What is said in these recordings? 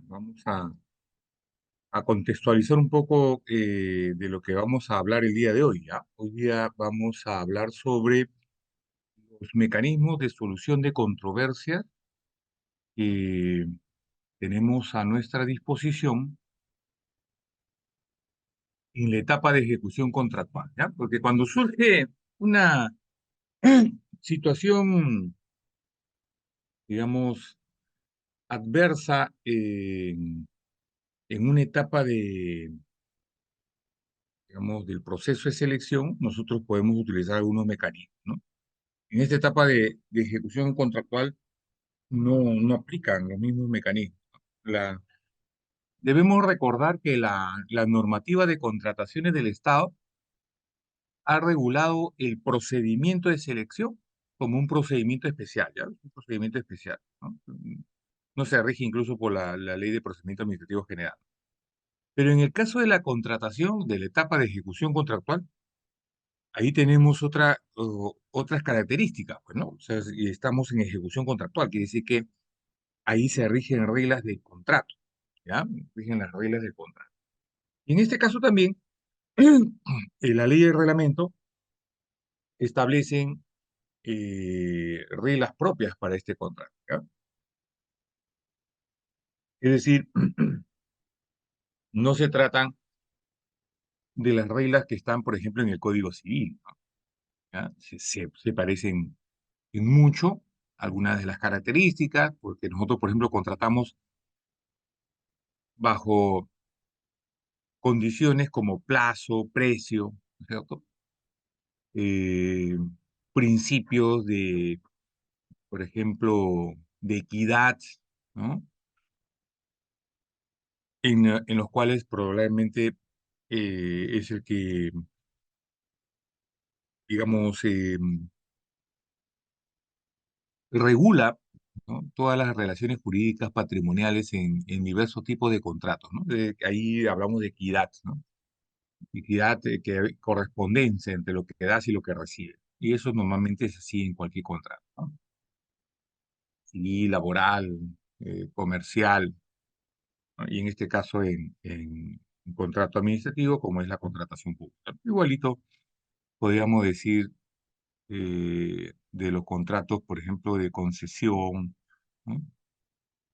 Vamos a contextualizar un poco de lo que vamos a hablar el día de hoy, ¿ya? Hoy día vamos a hablar sobre los mecanismos de solución de controversias que tenemos a nuestra disposición en la etapa de ejecución contractual, ¿ya? Porque cuando surge una situación, digamos, adversa en una etapa digamos, del proceso de selección, nosotros podemos utilizar algunos mecanismos, ¿no? En esta etapa de ejecución contractual no aplican los mismos mecanismos. La, Debemos recordar que la normativa de contrataciones del Estado ha regulado el procedimiento de selección como un procedimiento especial, ¿ya? Un procedimiento especial, ¿no? No se rige incluso por la Ley de Procedimiento Administrativo General. Pero en el caso de la contratación, de la etapa de ejecución contractual, ahí tenemos otras características, pues, ¿no? O sea, y estamos en ejecución contractual, quiere decir que ahí se rigen reglas del contrato, ¿ya? Rigen las reglas del contrato. Y en este caso también, la ley y el reglamento establecen reglas propias para este contrato, ¿ya? Es decir, no se tratan de las reglas que están, por ejemplo, en el Código Civil, ¿no? ¿Ya? Se parecen en mucho algunas de las características, porque nosotros, por ejemplo, contratamos bajo condiciones como plazo, precio, ¿no es cierto? Eh, Principios de, por ejemplo, de equidad, ¿no? En los cuales probablemente es el que, digamos, regula, ¿no? Todas las relaciones jurídicas patrimoniales en diversos tipos de contratos, ¿no? Ahí hablamos de equidad, ¿no? Equidad, que hay correspondencia entre lo que das y lo que recibes. Y eso normalmente es así en cualquier contrato, ¿no? Civil, laboral, comercial, ¿no? Y en este caso en un contrato administrativo, como es la contratación pública. Igualito, podríamos decir de los contratos, por ejemplo, de concesión, ¿no?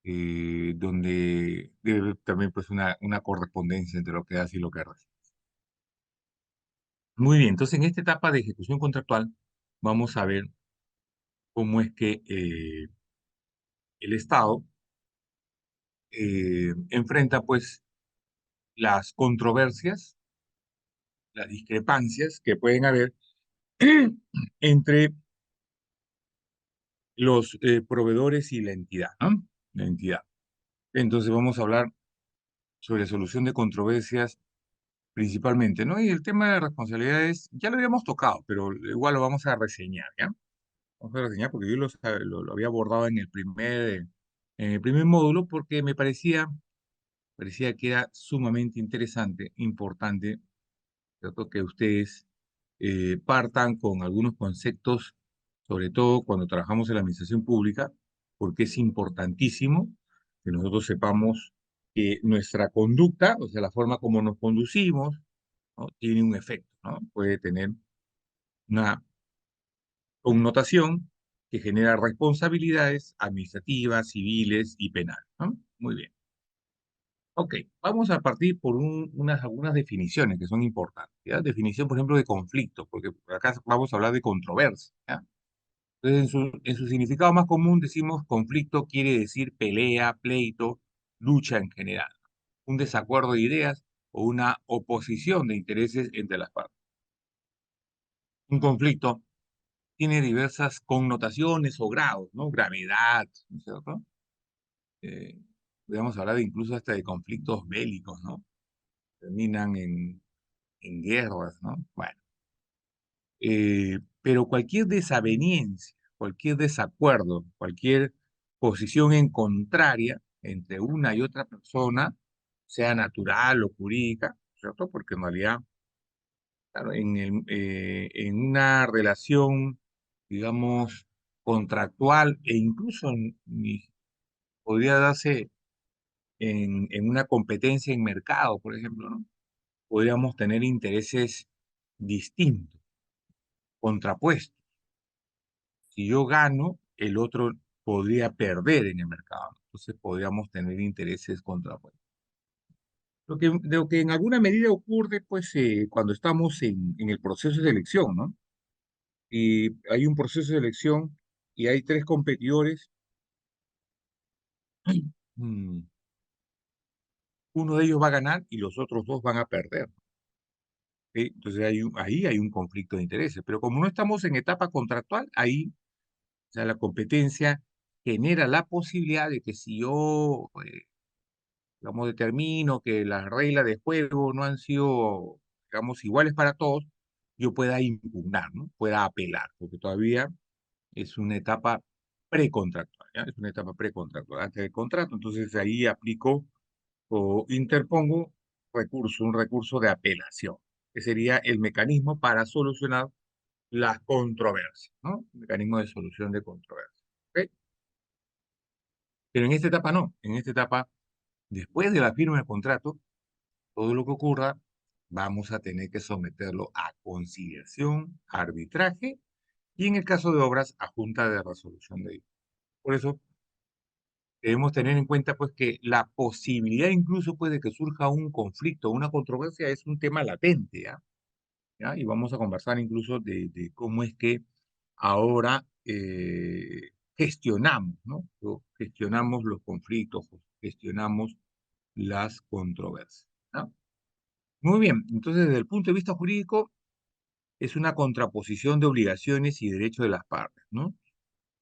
Donde debe haber también pues una correspondencia entre lo que das y lo que recibes. Muy bien, entonces en esta etapa de ejecución contractual vamos a ver cómo es que el Estado enfrenta pues las controversias, las discrepancias que pueden haber entre los proveedores y la entidad, ¿no? La entidad. Entonces vamos a hablar sobre solución de controversias principalmente, ¿no? Y el tema de responsabilidades ya lo habíamos tocado, pero igual lo vamos a reseñar, ¿ya? Vamos a reseñar porque yo lo había abordado en el primer módulo porque parecía que era sumamente interesante, importante, ¿cierto? Que ustedes partan con algunos conceptos, sobre todo cuando trabajamos en la administración pública, porque es importantísimo que nosotros sepamos que nuestra conducta, o sea, la forma como nos conducimos, ¿no? Tiene un efecto, ¿no? Puede tener una connotación que genera responsabilidades administrativas, civiles y penales, ¿no? Muy bien. Ok, vamos a partir por algunas definiciones que son importantes, ¿ya? Definición, por ejemplo, de conflicto, porque acá vamos a hablar de controversia, ¿ya? Entonces, en su significado más común decimos conflicto quiere decir pelea, pleito, lucha en general, un desacuerdo de ideas o una oposición de intereses entre las partes. Un conflicto tiene diversas connotaciones o grados, ¿no? Gravedad, ¿no es cierto? Eh, Podríamos hablar incluso hasta de conflictos bélicos, ¿no? Terminan en guerras, ¿no? Bueno, pero cualquier desaveniencia, cualquier desacuerdo, cualquier posición en contraria entre una y otra persona, sea natural o jurídica, ¿cierto? Porque en realidad, claro, en una relación, digamos, contractual e incluso podría darse en una competencia en mercado, por ejemplo, ¿no? Podríamos tener intereses distintos, contrapuestos. Si yo gano, el otro podría perder en el mercado. Entonces podríamos tener intereses contrapuestos. Lo que en alguna medida ocurre, pues, cuando estamos en el proceso de elección, ¿no? Y hay un proceso de elección y hay tres competidores, mm, uno de ellos va a ganar y los otros dos van a perder. ¿Sí? Entonces ahí hay un conflicto de intereses. Pero como no estamos en etapa contractual, ahí, o sea, la competencia genera la posibilidad de que si yo, digamos, determino que las reglas de juego no han sido, digamos, iguales para todos, yo pueda impugnar, ¿no? Pueda apelar, porque todavía es una etapa precontractual, ¿ya? Es una etapa precontractual, antes del contrato. Entonces ahí aplico o interpongo un recurso de apelación, que sería el mecanismo para solucionar las controversias, ¿no? Mecanismo de solución de controversias. ¿Ok? Pero en esta etapa no. En esta etapa, después de la firma del contrato, todo lo que ocurra, vamos a tener que someterlo a conciliación, arbitraje y en el caso de obras, a junta de resolución de dicho. Por eso debemos tener en cuenta pues que la posibilidad incluso pues de que surja un conflicto, una controversia es un tema latente, ¿ya? ¿Ya? Y vamos a conversar incluso de cómo es que ahora gestionamos, ¿no? Gestionamos los conflictos, gestionamos las controversias, ¿no? Muy bien, entonces desde el punto de vista jurídico es una contraposición de obligaciones y derechos de las partes, ¿no?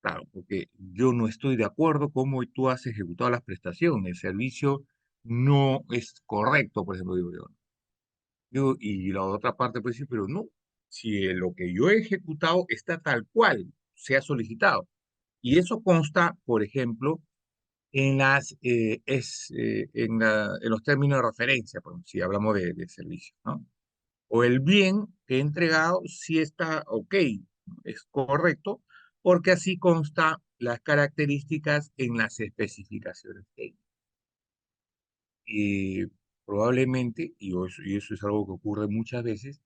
Claro, porque yo no estoy de acuerdo cómo tú has ejecutado las prestaciones, el servicio no es correcto, por ejemplo, digo yo. Y la otra parte puede decir, pero no, si lo que yo he ejecutado está tal cual se ha solicitado. Y eso consta, por ejemplo, en los términos de referencia, por ejemplo, si hablamos de servicio, ¿no? O el bien que he entregado sí está ok, es correcto, porque así consta las características en las especificaciones técnicas. Y probablemente, y eso es algo que ocurre muchas veces,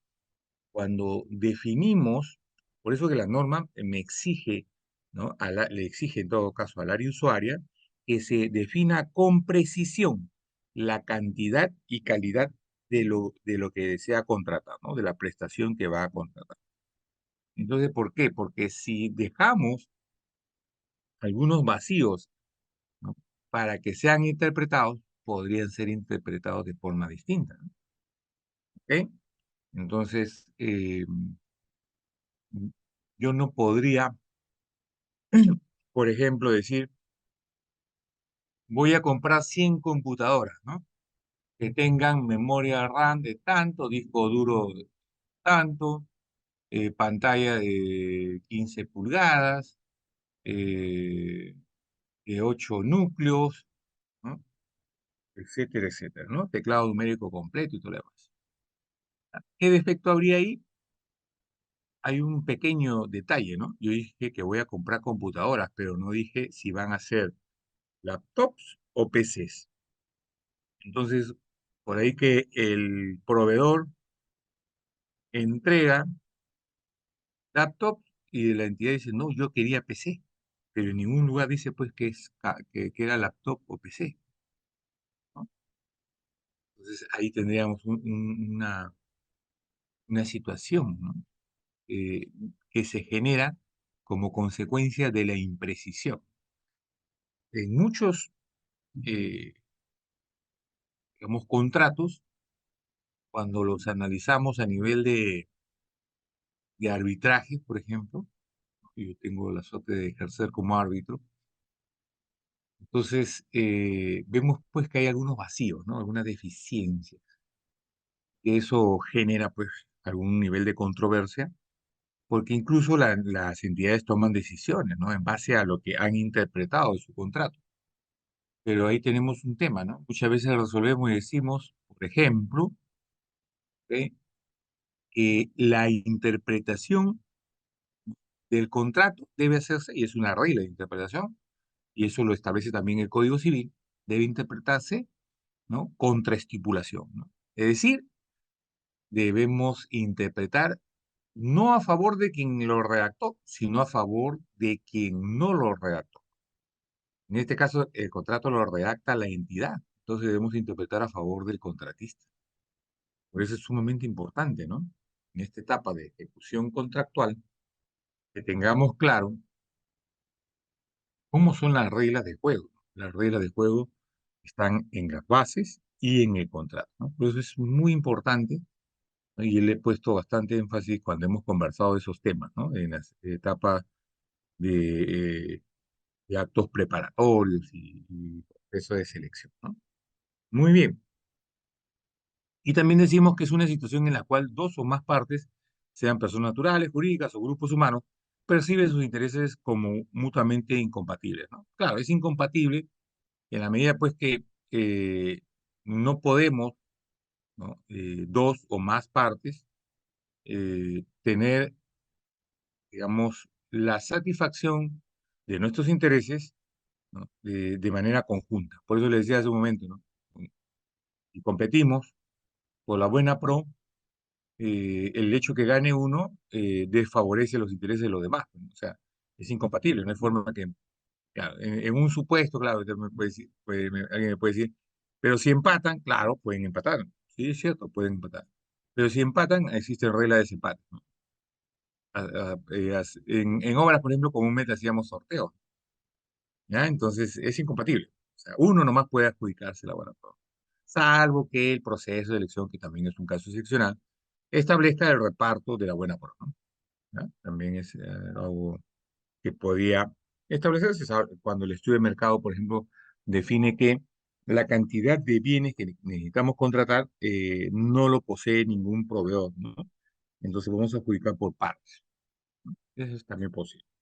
cuando definimos, por eso que la norma me exige, ¿no? Le exige en todo caso al área usuaria que se defina con precisión la cantidad y calidad de lo que desea contratar, ¿no? De la prestación que va a contratar. Entonces, ¿por qué? Porque si dejamos algunos vacíos, ¿no? Para que sean interpretados, podrían ser interpretados de forma distinta, ¿no? ¿Ok? Entonces, yo no podría, por ejemplo, decir, voy a comprar 100 computadoras, ¿no? Que tengan memoria RAM de tanto, disco duro de tanto, pantalla de 15 pulgadas, eh, de 8 núcleos, ¿no? Etcétera, etcétera, ¿no? Teclado numérico completo y todo lo demás. ¿Qué defecto habría ahí? Hay un pequeño detalle, ¿no? Yo dije que voy a comprar computadoras, pero no dije si van a ser laptops o PCs. Entonces, por ahí que el proveedor entrega laptop y de la entidad dice, no, yo quería PC, pero en ningún lugar dice pues que era laptop o PC, ¿no? Entonces ahí tendríamos una situación, ¿no? Eh, que se genera como consecuencia de la imprecisión. En muchos, eh, digamos, contratos, cuando los analizamos a nivel de arbitraje, por ejemplo, yo tengo la suerte de ejercer como árbitro, entonces vemos pues que hay algunos vacíos, ¿no? Algunas deficiencias, y eso genera pues algún nivel de controversia, porque incluso las entidades toman decisiones, ¿no? En base a lo que han interpretado de su contrato. Pero ahí tenemos un tema, ¿no? Muchas veces resolvemos y decimos, por ejemplo, ¿ok? Que la interpretación del contrato debe hacerse, y es una regla de interpretación, y eso lo establece también el Código Civil, debe interpretarse, ¿no? Contra estipulación, ¿no? Es decir, debemos interpretar no a favor de quien lo redactó, sino a favor de quien no lo redactó. En este caso, el contrato lo redacta la entidad, entonces debemos interpretar a favor del contratista. Por eso es sumamente importante, ¿no? En esta etapa de ejecución contractual, que tengamos claro cómo son las reglas de juego. Las reglas de juego están en las bases y en el contrato, ¿no? Por eso es muy importante, ¿no? Y le he puesto bastante énfasis cuando hemos conversado de esos temas, ¿no? En las etapas de actos preparatorios y proceso de selección, ¿no? Muy bien. Y también decimos que es una situación en la cual dos o más partes, sean personas naturales, jurídicas o grupos humanos, perciben sus intereses como mutuamente incompatibles, ¿no? Claro, es incompatible en la medida pues que no podemos, ¿no? Dos o más partes tener, digamos, la satisfacción de nuestros intereses, ¿no? De manera conjunta. Por eso le decía hace un momento, ¿no? Y competimos por la buena pro, el hecho que gane uno desfavorece los intereses de los demás, ¿no? O sea, es incompatible, no hay forma que, claro, en un supuesto, claro, usted me puede decir, alguien me puede decir, pero si empatan, claro, pueden empatar. Sí, es cierto, pueden empatar. Pero si empatan, existe regla de desempate, ¿no? En obras, por ejemplo, comúnmente hacíamos sorteos, ¿ya? Entonces, es incompatible. O sea, uno nomás puede adjudicarse la buena pro, salvo que el proceso de elección, que también es un caso excepcional, establezca el reparto de la buena pro, ¿no? ¿Ya? También es algo que podía establecerse cuando el estudio de mercado, por ejemplo, define que la cantidad de bienes que necesitamos contratar no lo posee ningún proveedor, ¿no? Entonces vamos a adjudicar por partes. Eso es también posible.